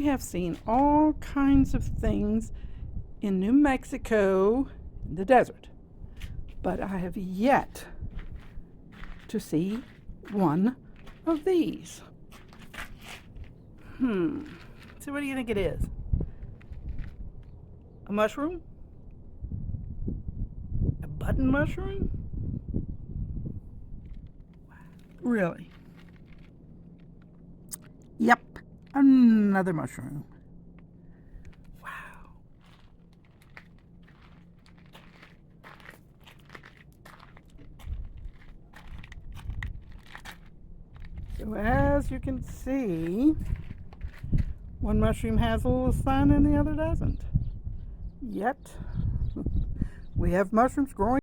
We have seen all kinds of things in New Mexico, in the desert, but I have yet to see one of these. So what do you think it is? A mushroom? A button mushroom? Really? Yep, another mushroom. Wow. So as you can see, one mushroom has a little sun and the other doesn't. Yet, we have mushrooms growing